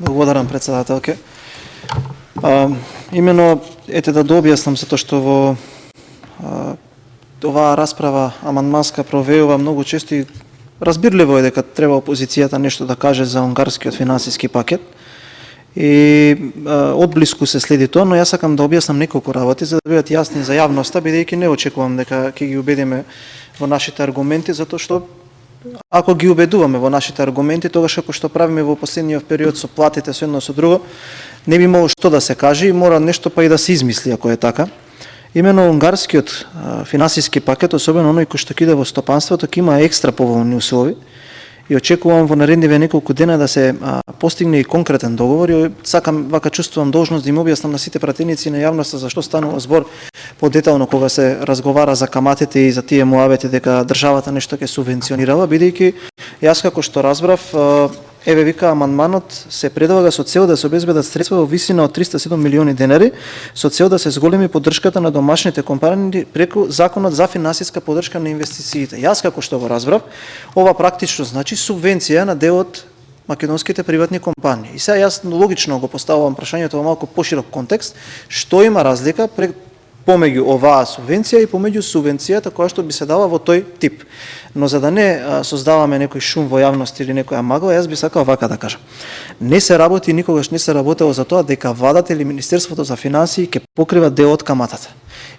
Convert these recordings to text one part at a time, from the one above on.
Благодарам, председателке. Имено, да дообјаснам затоа што во оваа расправа амандманска провеува многу често и разбирливо е дека треба опозицијата нешто да каже за унгарскиот финансиски пакет. И одблиску се следи тоа, но јас сакам да објаснам неколку работи за да бидат јасни за јавноста, бидејќи не очекувам дека ќе ги убедиме во нашите аргументи, затоа што ако ги убедуваме во нашите аргументи, тогаш како што правиме во последниот период со платите, со едно со друго, не би имало што да се каже и мора нешто па и да се измисли ако е така. Имено унгарскиот финансиски пакет, особено оној кој што киде во стопанството, ќе има екстра поволни услови и очекувам во наредниве неколку дена да се постигне и конкретен договор и сакам, вака чувствувам должност да им објаснам на сите пратеници на јавноста зашто станува збор подетално кога се разговара за каматите и за тие муавети дека државата нешто ќе субвенционирала, бидејќи јас како што разбрав, еве вика амандманот се предлага со цел да се обезбедат средства во висина од 307 милиони денари со цел да се зголеми поддршката на домашните компании преку Законот за финансиска поддршка на инвестициите. Јас како што го разбрав, ова практично значи субвенција на дел од македонските приватни компании. И сега јас логично го поставувам прашањето во малку поширок контекст, што има разлика помеѓу оваа субвенција и помеѓу субвенцијата која што би се дала во тој тип. Но за да не создаваме некој шум во јавност или некоја магла, јас би сакал вака да кажам. Не се работи, никогаш не се работело за тоа дека владата или Министерството за финансии ќе покрива дел од каматата.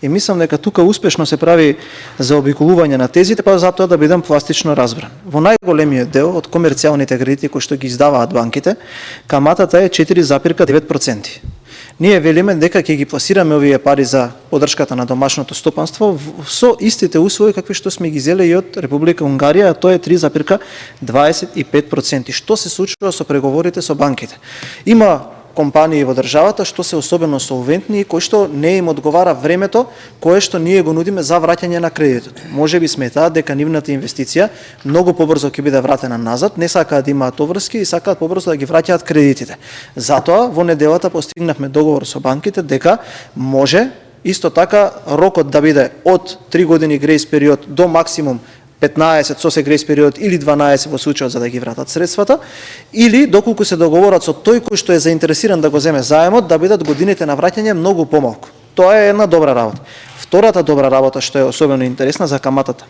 И мислам дека тука успешно се прави заобиколување на тезите, па затоа да бидам пластично разбран. Во најголемиот дел од комерцијалните кредити кои што ги издаваат банките, каматата е 4,9%. Ние велиме дека ќе ги пласираме овие пари за поддршката на домашното стопанство со истите услови какви што сме ги зеле и од Република Унгарија, а тоа е 3,25%. Што се случува со преговорите со банките? Има компании во државата што се особено солвентни и кои што не им одговара времето кое што ние го нудиме за враќање на кредитот. Можеби сметаат дека нивната инвестиција многу побрзо ќе биде вратена назад, не сакаат да имаат обврски и сакаат побрзо да ги враќаат кредитите. Затоа во неделата постигнавме договор со банките дека може исто така рокот да биде од 3 години грејс период до максимум 15 со се грејс период или 12 во случајот за да ги вратат средствата, или доколку се договорат со тој кој што е заинтересиран да го земе заемот, да бидат годините на враќање многу помалку. Тоа е една добра работа. Втората добра работа што е особено интересна за каматата.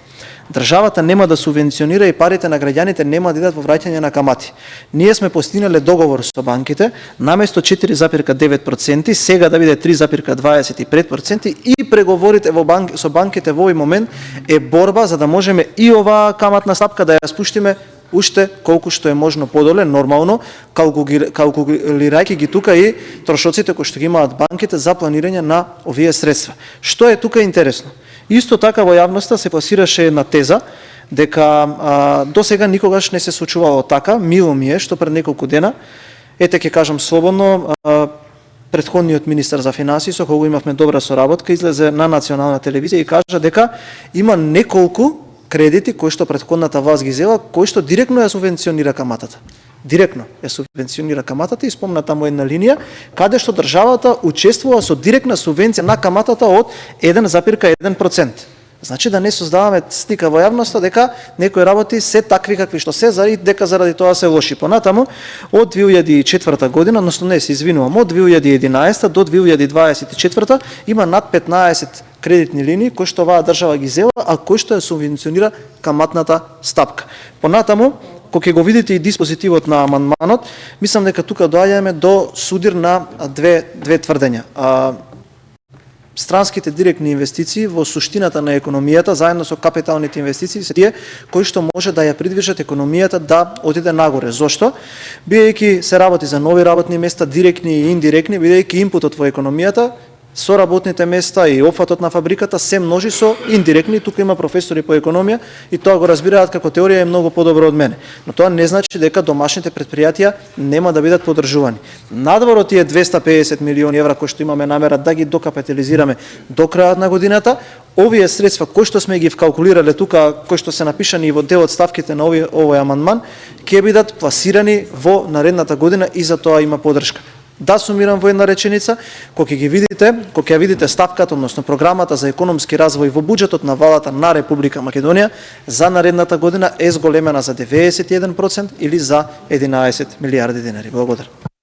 Државата нема да субвенционира и парите на граѓаните нема да идат во враќање на камати. Ние сме постигнале договор со банките, наместо 4,9%, сега да биде 3,25% и преговорите со банките во овој момент е борба за да можеме и оваа каматна стапка да ја спуштиме уште колку што е можно подоле, нормално, калкулирајќи ги тука и трошоците кои што ги имаат банките за планирање на овие средства. Што е тука интересно? Исто така во јавноста се пласираше една теза дека до сега никогаш не се случувало така. Мило ми е што пред неколку дена, ете ќе кажам слободно, претходниот министар за финансии со кого имавме добра соработка излезе на национална телевизија и кажа дека има неколку кредити кои што претходната власт ги зела, кои што директно ја субвенционира каматата. Директно ја субвенционира каматата и спомна таму една линија каде што државата учествува со директна субвенција на каматата од 1,1%. Значи да не создаваме слика во јавноста дека некои работи се такви какви што се, дека заради тоа се лоши. Понатаму, од 2004 година, односно не се извинувам, од 2011 до 2024 има над 15 кредитни линии кои што оваа држава ги зела, а кои што ја субвенционира каматната стапка. Понатаму, кога ќе го видите и диспозитивот на амандманот, мислам дека тука доаѓаме до судир на две тврдења. Странските директни инвестиции во суштината на економијата заедно со капиталните инвестиции се тие кои што може да ја придвижат економијата да отиде нагоре. Зошто? Бидејќи се работи за нови работни места, директни и индиректни, бидејќи инпутот во економијата со работните места и опфатот на фабриката се множи со индиректни. Тука има професори по економија и тоа го разбираат како теорија е многу подобро од мене. Но тоа не значи дека домашните претпријатија нема да бидат поддржувани. Надвор од тие 250 милиони евра кои што имаме намера да ги докапитализираме до крајот на годината, овие средства кои што сме ги вкалкулирале тука, кои што се напишани во дел од ставките на овој амандман, ќе бидат пласирани во наредната година и за тоа има поддршка. Да сумирам во една реченица, кога ќе видите ставката, односно програмата за економски развој во буџетот на владата на Република Македонија за наредната година е зголемена за 91% или за 11 милиарди денари. Благодарам.